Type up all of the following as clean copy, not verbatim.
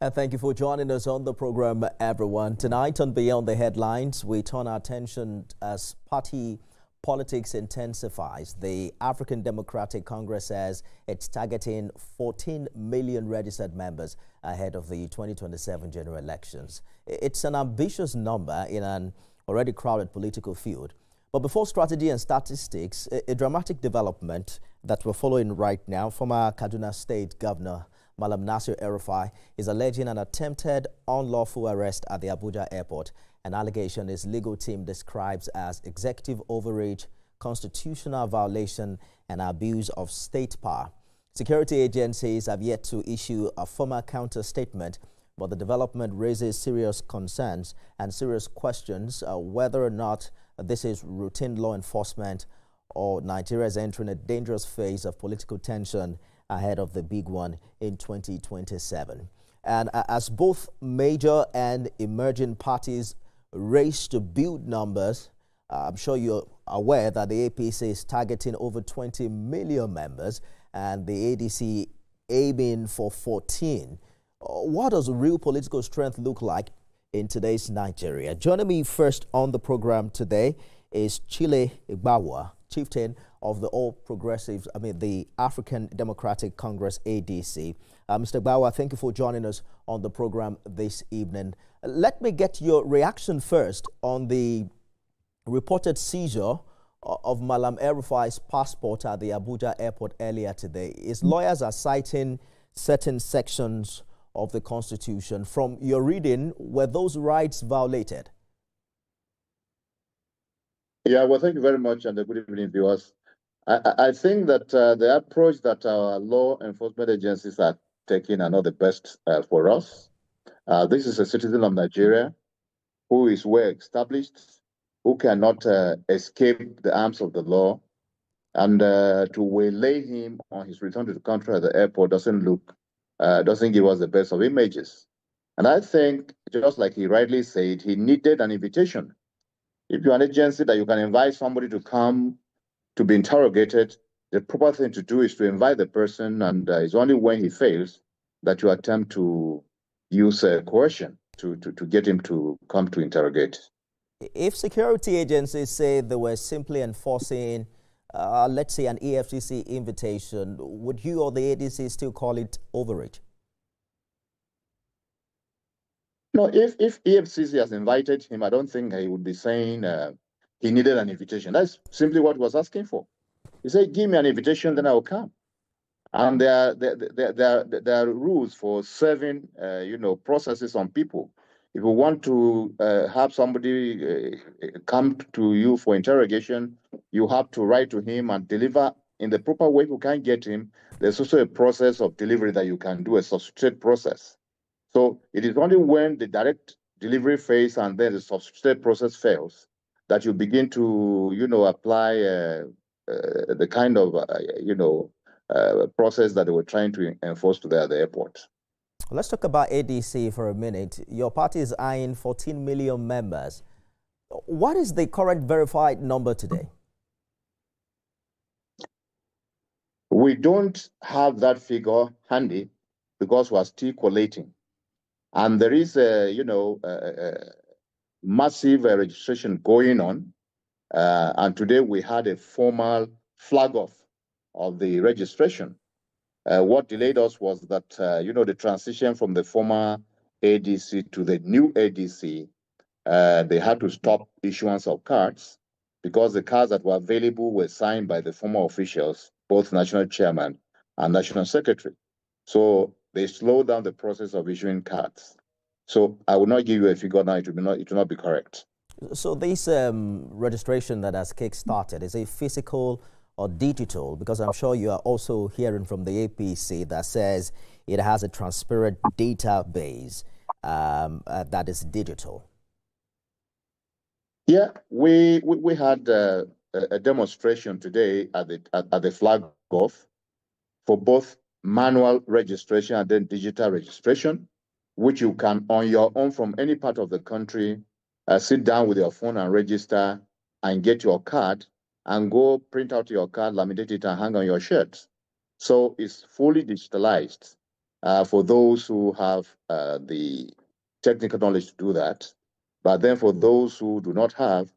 And thank you for joining us on the program, everyone. Tonight on Beyond the Headlines, we turn our attention as party politics intensifies. The African Democratic Congress says it's targeting 14 million registered members ahead of the 2027 general elections. It's an ambitious number in an already crowded political field. But before strategy and statistics, a dramatic development that we're following right now. Former Kaduna State Governor Malam Nasir El-Rufai is alleging an attempted unlawful arrest at the Abuja airport, an allegation his legal team describes as executive overreach, constitutional violation, and abuse of state power. Security agencies have yet to issue a formal counter statement, but the development raises serious concerns and serious questions whether or not this is routine law enforcement or Nigeria is entering a dangerous phase of political tension ahead of the big one in 2027. And as both major and emerging parties race to build numbers, I'm sure you're aware that the APC is targeting over 20 million members and the ADC aiming for 14. What does real political strength look like in today's Nigeria? Joining me first on the program today is Chile Igbawa, chieftain of the the African Democratic Congress, ADC. Mr. Igbawa, thank you for joining us on the program this evening. Let me get your reaction first on the reported seizure of Malam El-Rufai's passport at the Abuja airport earlier today. His lawyers are citing certain sections of the Constitution. From your reading, were those rights violated? Yeah, well, thank you very much, and good evening, viewers. I think that the approach that our law enforcement agencies are taking are not the best for us. This is a citizen of Nigeria who is well established, who cannot escape the arms of the law, and to waylay him on his return to the country at the airport doesn't give us the best of images. And I think, just like he rightly said, he needed an invitation. If you're an agency that you can invite somebody to come to be interrogated, the proper thing to do is to invite the person, and it's only when he fails that you attempt to use coercion to get him to come to interrogate. If security agencies say they were simply enforcing, let's say, an EFCC invitation, would you or the ADC still call it overreach? No, if EFCC has invited him, I don't think he would be saying he needed an invitation. That's simply what he was asking for. He said, give me an invitation, then I will come. And there are rules for serving, processes on people. If you want to have somebody come to you for interrogation, you have to write to him and deliver in the proper way. If you can't get him, there's also a process of delivery that you can do, a substitute process. So it is only when the direct delivery phase and then the substitute process fails that you begin to, apply the kind of, process that they were trying to enforce today at the airport. Let's talk about ADC for a minute. Your party is eyeing 14 million members. What is the current verified number today? We don't have that figure handy because we're still collating. And there is a massive registration going on. And today we had a formal flag off of the registration. What delayed us was that, the transition from the former ADC to the new ADC, they had to stop issuance of cards because the cards that were available were signed by the former officials, both national chairman and national secretary. So they slowed down the process of issuing cards. So I will not give you a figure now, it will not be correct. So this registration that has kick-started, is it physical or digital? Because I'm sure you are also hearing from the APC that says it has a transparent database that is digital. Yeah, we had a demonstration today at the flag off for both manual registration and then digital registration, which you can on your own from any part of the country sit down with your phone and register and get your card and go print out your card, laminate it and hang on your shirt. So it's fully digitalized. for those who have the technical knowledge to do that. But then for those who do not have,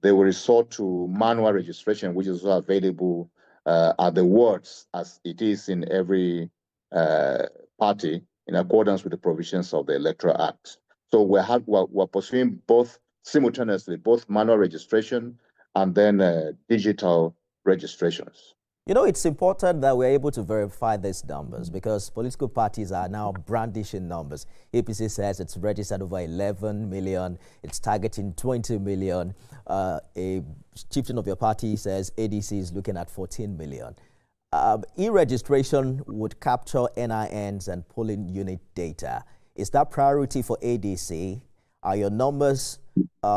they will resort to manual registration, which is also available at the wards as it is in every party in accordance with the provisions of the Electoral Act. So we're pursuing both simultaneously, both manual registration and then digital registrations. You know, it's important that we're able to verify these numbers because political parties are now brandishing numbers. APC says it's registered over 11 million. It's targeting 20 million. A chieftain of your party says ADC is looking at 14 million. E-registration would capture NINs and polling unit data. Is that priority for ADC? Are your numbers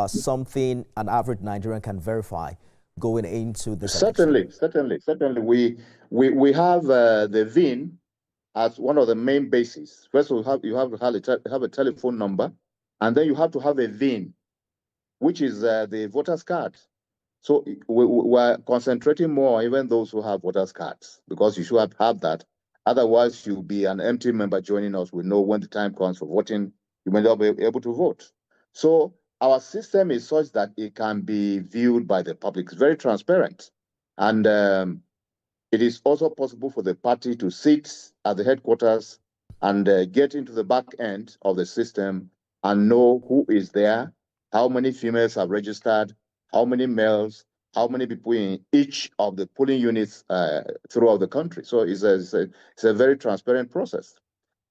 something an average Nigerian can verify going into this election? Certainly. We have the VIN as one of the main bases. First, you have to have a telephone number, and then you have to have a VIN, which is the voter's card. So we're concentrating more on even those who have voter's cards, because you should have that. Otherwise, you'll be an empty member joining us. We know when the time comes for voting, you may not be able to vote. So our system is such that it can be viewed by the public. It's very transparent. And it is also possible for the party to sit at the headquarters and get into the back end of the system and know who is there, how many females have registered, how many males, how many people in each of the polling units throughout the country. So it's a very transparent process.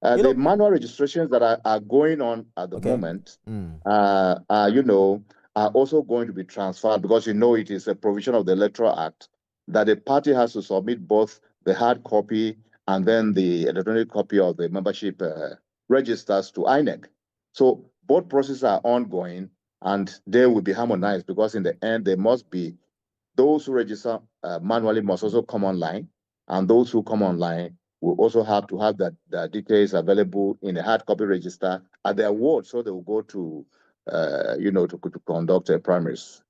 The manual registrations that are going on at the moment, are also going to be transferred, because it is a provision of the Electoral Act that the party has to submit both the hard copy and then the electronic copy of the membership registers to INEC. So both processes are ongoing, and they will be harmonized, because in the end, they must be, those who register manually must also come online, and those who come online will also have to have the details available in a hard copy register at their ward, so they will go to, to conduct primaries.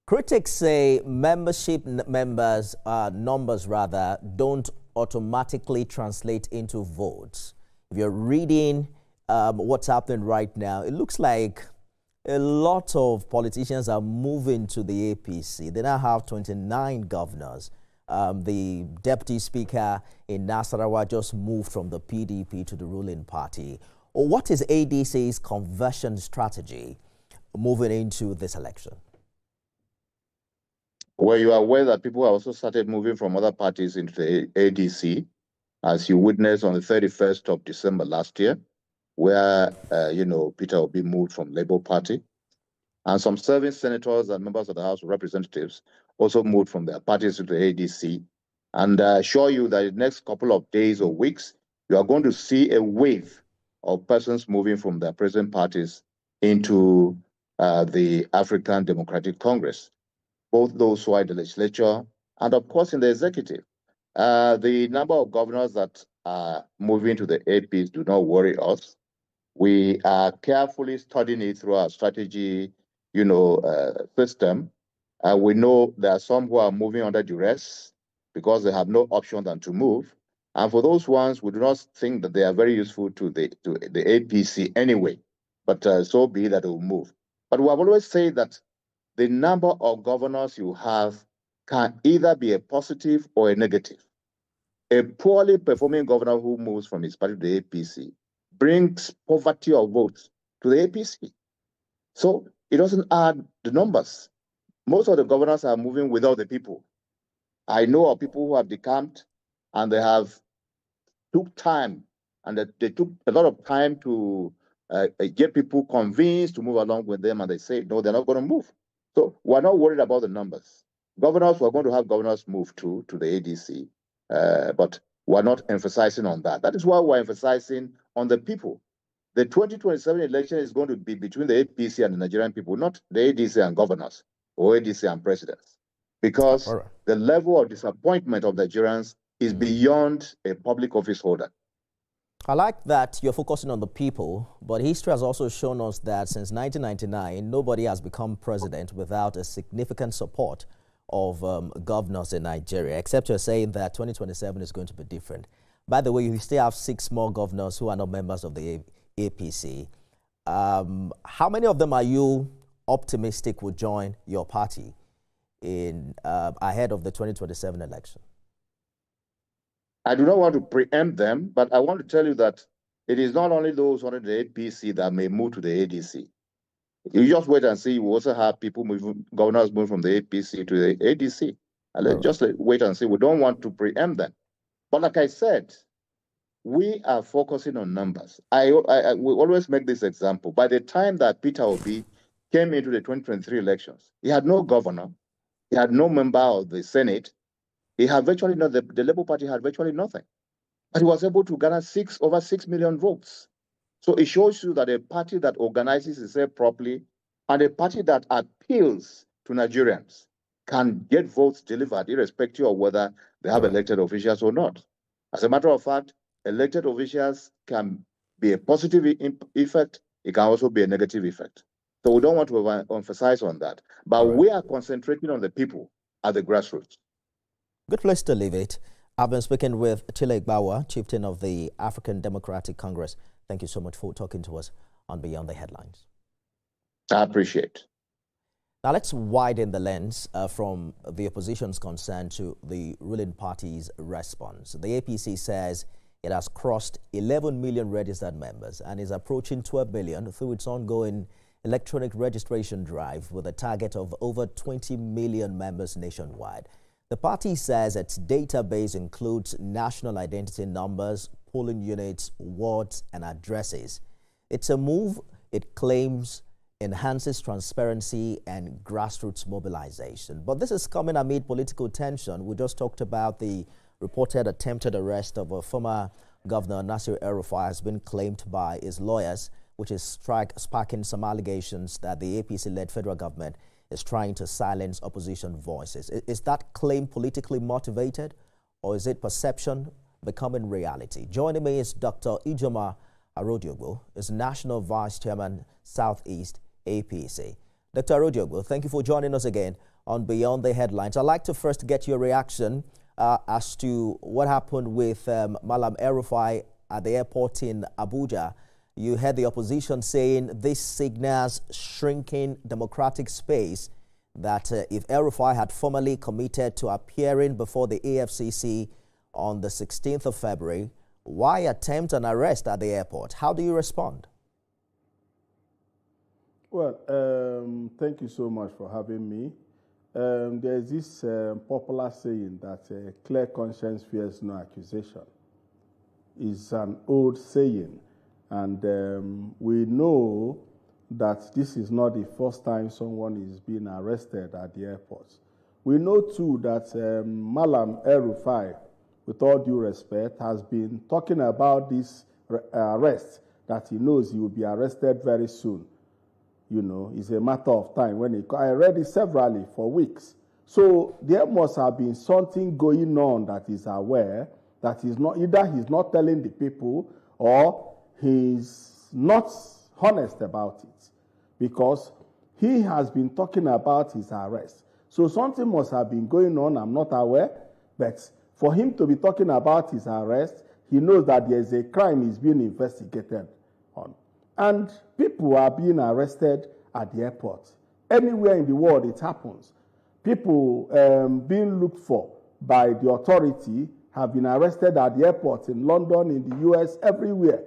Critics say numbers don't automatically translate into votes. If you're reading what's happening right now, it looks like a lot of politicians are moving to the APC. They now have 29 governors. The deputy speaker in Nasarawa just moved from the PDP to the ruling party. What is ADC's conversion strategy moving into this election? Well, you are aware that people have also started moving from other parties into the ADC, as you witnessed on the 31st of December last year, where, Peter Obi moved from Labour Party. And some serving senators and members of the House of Representatives also moved from their parties to the ADC. And I assure you that in the next couple of days or weeks, you are going to see a wave of persons moving from their present parties into the African Democratic Congress, both those who are in the legislature and, of course, in the executive. The number of governors that are moving to the APs do not worry us. We are carefully studying it through our strategy system. We know there are some who are moving under duress because they have no option than to move. And for those ones, we do not think that they are very useful to the APC anyway, but so be that they will move. But we have always said that the number of governors you have can either be a positive or a negative. A poorly performing governor who moves from his party to the APC brings poverty of votes to the APC. So it doesn't add the numbers. Most of the governors are moving without the people. I know of people who have decamped, and they have took time, and they took a lot of time to get people convinced to move along with them, and they say, no, they're not going to move. So we're not worried about the numbers. Governors, we're going to have governors move to the ADC, but we're not emphasizing on that. That is why we're emphasizing on the people. The 2027 election is going to be between the APC and the Nigerian people, not the ADC and governors or ADC and presidents, because the level of disappointment of Nigerians is beyond a public office holder. I like that you're focusing on the people, but history has also shown us that since 1999, nobody has become president without a significant support of governors in Nigeria, except you're saying that 2027 is going to be different. By the way, you still have 6 more governors who are not members of the APC. How many of them are you optimistic will join your party in ahead of the 2027 election? I do not want to preempt them, but I want to tell you that it is not only those under the APC that may move to the ADC. You just wait and see. You also have people moving, governors moving from the APC to the ADC. And let's just wait and see. We don't want to preempt them. But like I said, we are focusing on numbers. We always make this example. By the time that Peter Obi came into the 2023 elections, he had no governor, he had no member of the Senate, he had virtually nothing. The Labour Party had virtually nothing. But he was able to garner over 6 million votes. So it shows you that a party that organizes itself properly and a party that appeals to Nigerians can get votes delivered irrespective of whether they have elected officials or not. As a matter of fact, elected officials can be a positive effect. It can also be a negative effect. So we don't want to emphasize on that. But we are concentrating on the people at the grassroots. Good place to leave it. I've been speaking with Chile Igbawa, chieftain of the African Democratic Congress. Thank you so much for talking to us on Beyond the Headlines. I appreciate. Now let's widen the lens from the opposition's concern to the ruling party's response. The APC says it has crossed 11 million registered members and is approaching 12 million through its ongoing electronic registration drive with a target of over 20 million members nationwide. The party says its database includes national identity numbers, polling units, wards, and addresses. It's a move, it claims, enhances transparency and grassroots mobilization. But this is coming amid political tension. We just talked about the reported attempted arrest of a former governor, Nasir El-Rufai, has been claimed by his lawyers, which is sparking some allegations that the APC-led federal government is trying to silence opposition voices. Is that claim politically motivated, or is it perception becoming reality? Joining me is Dr. Ijoma Arodiogo, is National Vice Chairman, Southeast APC. Dr. Arodiogo, thank you for joining us again on Beyond the Headlines. I'd like to first get your reaction as to what happened with Malam El-Rufai at the airport in Abuja. You heard the opposition saying this signals shrinking democratic space, that if El-Rufai had formally committed to appearing before the AFCC on the 16th of February, why attempt an arrest at the airport? How do you respond? Well, thank you so much for having me. There's this popular saying that clear conscience fears no accusation. It's an old saying. And we know that this is not the first time someone is being arrested at the airport. We know, too, that Malam El-Rufai, with all due respect, has been talking about this arrest, that he knows he will be arrested very soon. You know, it's a matter of time. I read it severally for weeks. So there must have been something going on that he's aware, that he's not telling the people, or he's not honest about it, because he has been talking about his arrest. So something must have been going on, I'm not aware, but for him to be talking about his arrest, he knows that there's a crime he's being investigated on. And people are being arrested at the airport. Anywhere in the world it happens. People being looked for by the authority have been arrested at the airport in London, in the US, everywhere.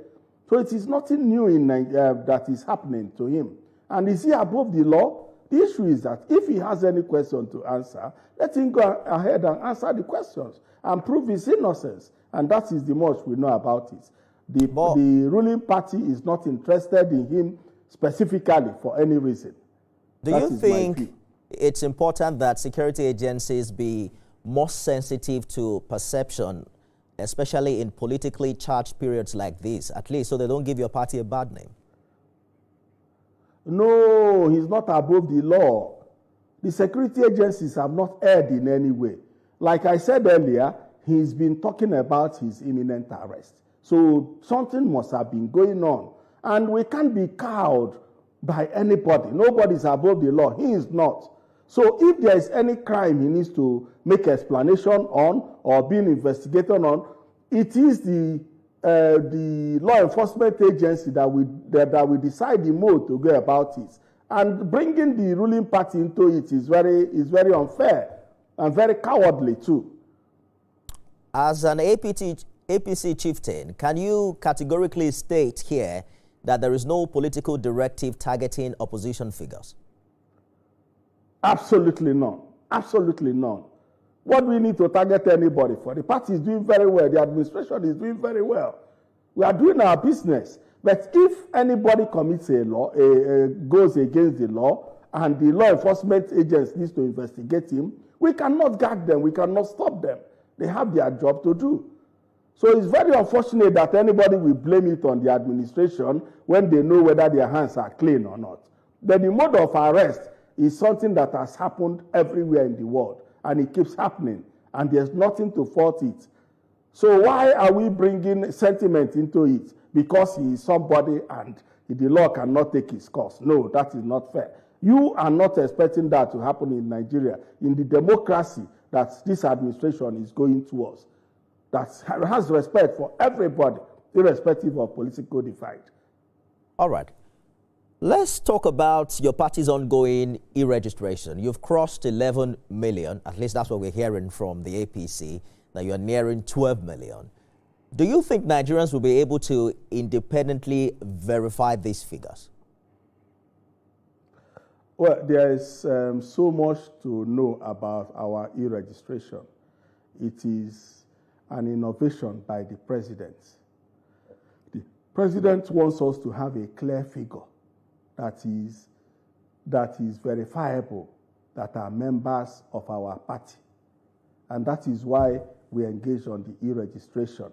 So it is nothing new in that is happening to him. And is he above the law? The issue is that if he has any question to answer, let him go ahead and answer the questions and prove his innocence. And that is the most we know about it. The ruling party is not interested in him specifically for any reason. Do you think it's important that security agencies be more sensitive to perception, especially in politically charged periods like this, at least so they don't give your party a bad name? No, he's not above the law. The security agencies have not erred in any way. Like I said earlier, he's been talking about his imminent arrest. So something must have been going on. And we can't be cowed by anybody. Nobody's above the law. He is not. So if there is any crime he needs to make explanation on or being investigated on, it is the law enforcement agency that will decide the mode to go about it. And bringing the ruling party into it is very unfair and very cowardly too. As an APC chieftain, can you categorically state here that there is no political directive targeting opposition figures? Absolutely none. Absolutely none. What do we need to target anybody for? The party is doing very well. The administration is doing very well. We are doing our business. But if anybody commits a law, goes against the law, and the law enforcement agents needs to investigate him, we cannot guard them. We cannot stop them. They have their job to do. So it's very unfortunate that anybody will blame it on the administration when they know whether their hands are clean or not. But the mode of arrest is something that has happened everywhere in the world, and it keeps happening, and there's nothing to fault it. So why are we bringing sentiment into it? Because he is somebody and the law cannot take his course. No, that is not fair. You are not expecting that to happen in Nigeria, in the democracy that this administration is going towards, that has respect for everybody, irrespective of political divide. All right. Let's talk about your party's ongoing e-registration. You've crossed 11 million, at least that's what we're hearing from the APC, that you're nearing 12 million. Do you think Nigerians will be able to independently verify these figures? Well, there is so much to know about our e-registration. It is an innovation by the president. The president wants us to have a clear figure that is verifiable, that are members of our party. And that is why we engage on the e-registration.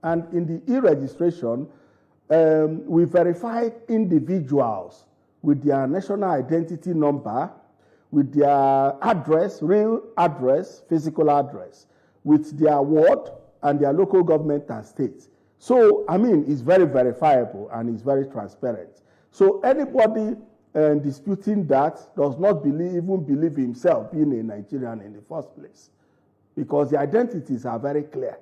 And in the e-registration, we verify individuals with their national identity number, with their address, real address, physical address, with their ward and their local government and state. So, I mean, it's very verifiable and it's very transparent. So anybody disputing that does not even believe himself being a Nigerian in the first place, because the identities are very clear.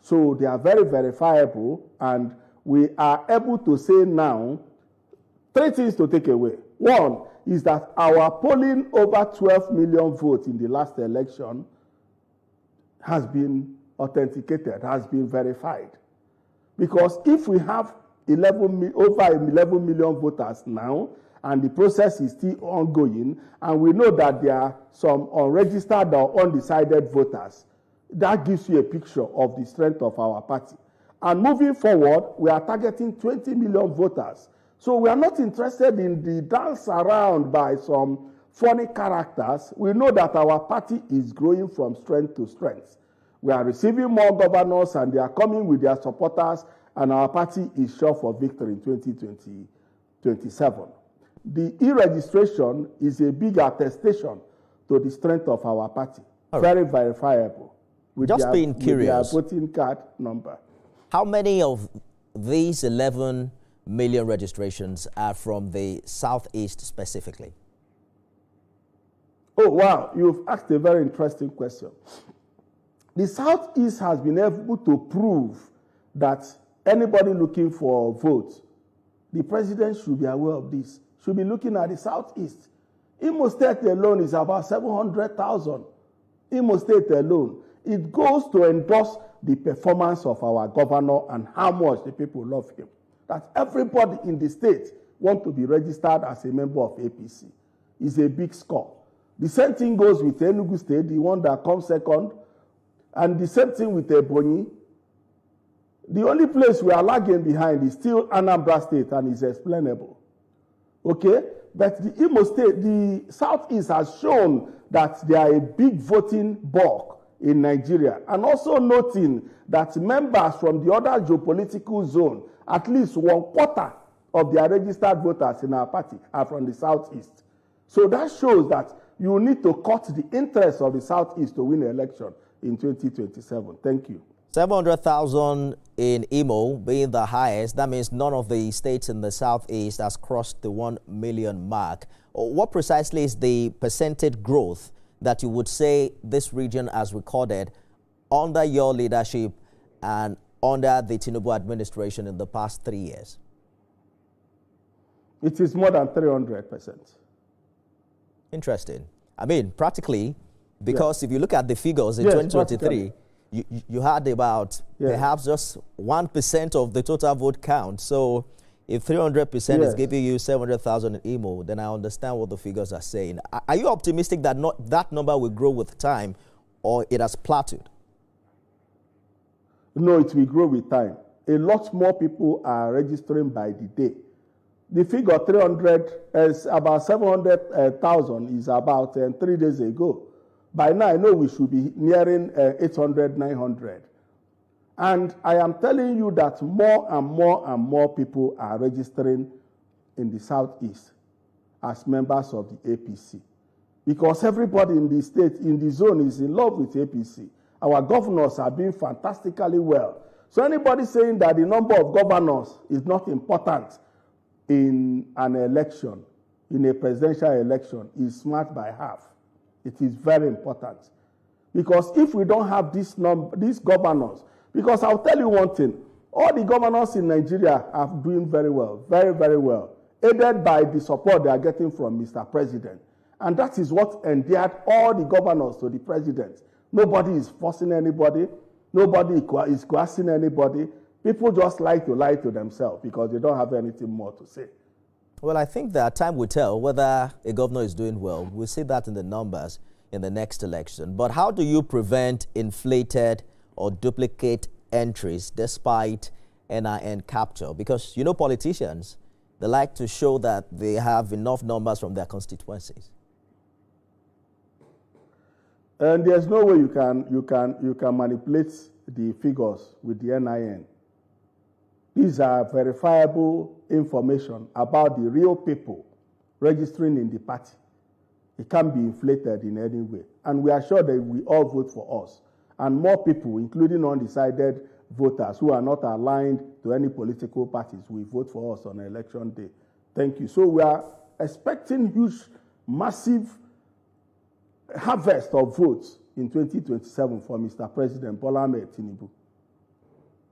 So they are very verifiable, and we are able to say now 3 things to take away. One is that our polling over 12 million votes in the last election has been authenticated, has been verified. Because if we have over 11 million voters now, and the process is still ongoing, and we know that there are some unregistered or undecided voters, that gives you a picture of the strength of our party. And moving forward, we are targeting 20 million voters. So we are not interested in the dance around by some funny characters. We know that our party is growing from strength to strength. We are receiving more governors, and they are coming with their supporters, and our party is sure for victory in 2027. The e-registration is a big attestation to the strength of our party. Right. Very verifiable. Just being curious, with their voting card number. How many of these 11 million registrations are from the Southeast specifically? Oh, wow. You've asked a very interesting question. The Southeast has been able to prove that anybody looking for votes, the president should be aware of this, should be looking at the Southeast. Imo State alone is about 700,000. Imo State alone. It goes to endorse the performance of our governor and how much the people love him. That everybody in the state wants to be registered as a member of APC. It's a big score. The same thing goes with Enugu State, the one that comes second, and the same thing with Ebonyi. The only place we are lagging behind is still Anambra State, and it's explainable. Okay? But the Imo State, the Southeast has shown that they are a big voting bulk in Nigeria. And also noting that members from the other geopolitical zone, at least 1/4 of their registered voters in our party are from the Southeast. So that shows that you need to cut the interest of the Southeast to win the election in 2027. Thank you. 700,000 in Imo being the highest. That means none of the states in the Southeast has crossed the 1 million mark. What precisely is the percentage growth that you would say this region has recorded under your leadership and under the Tinubu administration in the past 3 years? It is more than 300%. Interesting. I mean, practically, because if you look at the figures in Yes, 2023, you had about perhaps just 1% of the total vote count. So if 300% is giving you 700,000 in Imo, then I understand what the figures are saying. Are you optimistic that that number will grow with time, or it has plateaued? No, it will grow with time. A lot more people are registering by the day. The figure 300 is about 700,000 is about 3 days ago. By now, I know we should be nearing 800, 900. And I am telling you that more and more and more people are registering in the Southeast as members of the APC. Because everybody in the state, in the zone, is in love with APC. Our governors are doing fantastically well. So anybody saying that the number of governors is not important in an election, in a presidential election, is smart by half. It is very important. Because if we don't have these governors, because I'll tell you one thing, all the governors in Nigeria are doing very well, very, very well, aided by the support they are getting from Mr. President. And that is what endeared all the governors to the president. Nobody is forcing anybody. Nobody is coercing anybody. People just like to lie to themselves because they don't have anything more to say. Well, I think that time will tell whether a governor is doing well. We'll see that in the numbers in the next election. But how do you prevent inflated or duplicate entries despite NIN capture? Because, you know, politicians, they like to show that they have enough numbers from their constituencies. And there's no way you can manipulate the figures with the NIN. These are verifiable information about the real people registering in the party. It can't be inflated in any way. And we are sure that we all vote for us. And more people, including undecided voters who are not aligned to any political parties, will vote for us on election day. Thank you. So we are expecting huge, massive harvest of votes in 2027 for Mr. President Bola Ahmed Tinubu.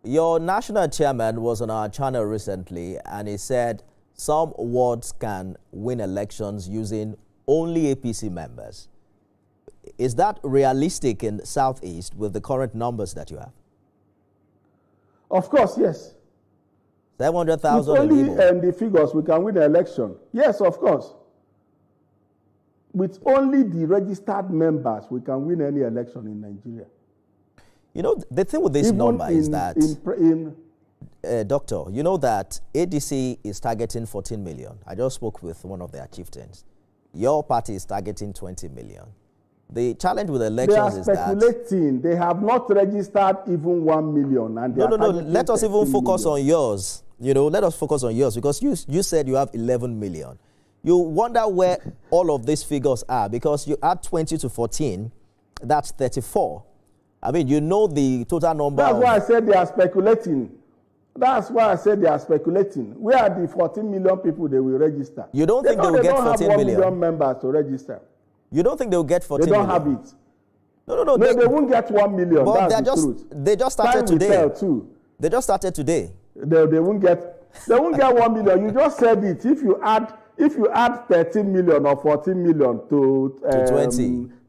Your national chairman was on our channel recently, and he said some wards can win elections using only APC members. Is that realistic in Southeast with the current numbers that you have? Of course, yes. 700,000 with only the figures, we can win the election. Yes, of course. With only the registered members, we can win any election in Nigeria. You know, the thing with this number is that, Doctor, you know that ADC is targeting 14 million. I just spoke with one of their chieftains. Your party is targeting 20 million. The challenge with elections is that... They are speculating. They have not registered even 1 million. And no. Let us even focus on yours. You know, let us focus on yours because you said you have 11 million. You wonder where all of these figures are because you add 20 to 14, that's 34. I mean, you know the total number. That's why I said they are speculating. That's why I said they are speculating. Where are the 14 million people they will register? You don't think they will get 14 million? They don't have 1 million members to register. You don't think they will get 14 million? They don't have it. No, they won't get 1 million. But that's the truth. They just started today. Too. They just started today. They won't get 1 million. You just said it. If you add 13 million or 14 million to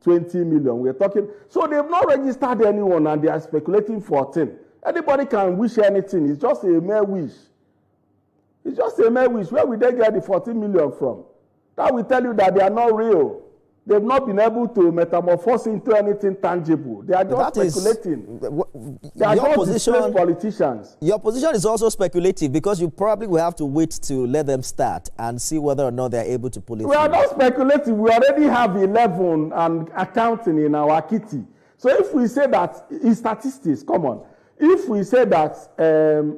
20 million, we're talking. So they've not registered anyone and they are speculating 14. Anybody can wish anything. It's just a mere wish. It's just a mere wish. Where will they get the 14 million from? That will tell you that they are not real. They've not been able to metamorphose into anything tangible. They are just speculating. They are just displaced politicians. Your position is also speculative because you probably will have to wait to let them start and see whether or not they are able to pull it. We are not speculating. We already have 11 and accounting in our kitty. So if we say that in statistics, come on. If we say that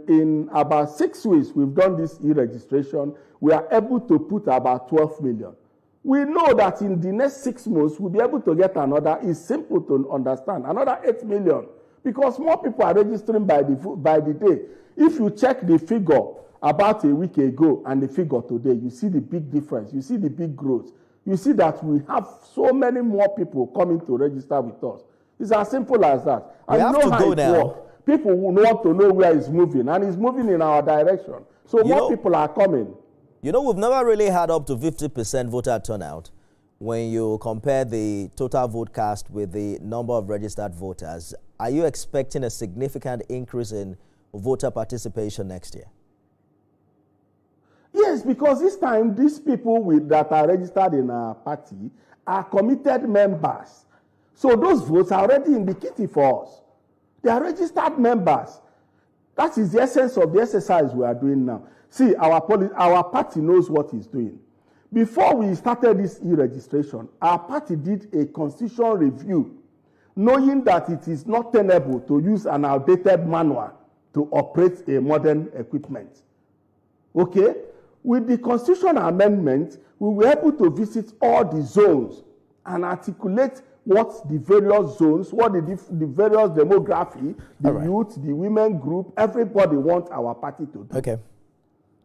in about 6 weeks we've done this e-registration, we are able to put about 12 million. We know that in the next 6 months, we'll be able to get another, it's simple to understand, another 8 million. Because more people are registering by the day. If you check the figure about a week ago and the figure today, you see the big difference. You see the big growth. You see that we have so many more people coming to register with us. It's as simple as that. And we have to go now. people will want to know where it's moving, and it's moving in our direction. So more people are coming. You know, we've never really had up to 50% voter turnout when you compare the total vote cast with the number of registered voters. Are you expecting a significant increase in voter participation next year? Yes, because this time, these people that are registered in our party are committed members. So those votes are already in the kitty for us. They are registered members. That is the essence of the exercise we are doing now. See, our party knows what it's doing. Before we started this e-registration, our party did a constitutional review, knowing that it is not tenable to use an outdated manual to operate a modern equipment. Okay? With the constitutional amendment, we were able to visit all the zones and articulate what the various zones, what the various demography, the youth, the women group, everybody wants our party to do. Okay.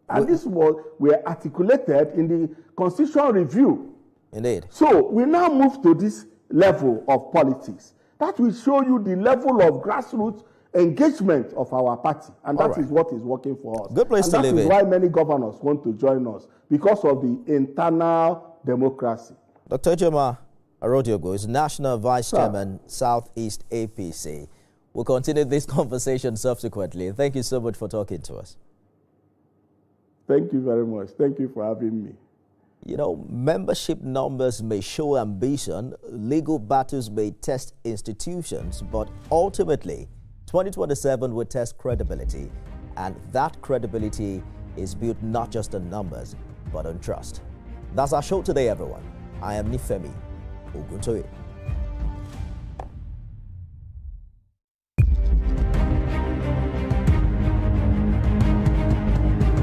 And this were articulated in the constitutional review. Indeed. So we now move to this level of politics. That will show you the level of grassroots engagement of our party. And that is what is working for us. Good place to live in. That is why many governors want to join us, because of the internal democracy. Dr. Ejoma Arodiogo is National Vice Chairman, Southeast APC. We'll continue this conversation subsequently. Thank you so much for talking to us. Thank you very much. Thank you for having me. You know, membership numbers may show ambition, legal battles may test institutions, but ultimately, 2027 will test credibility, and that credibility is built not just on numbers, but on trust. That's our show today, everyone. I am Nifemi Oguntoye.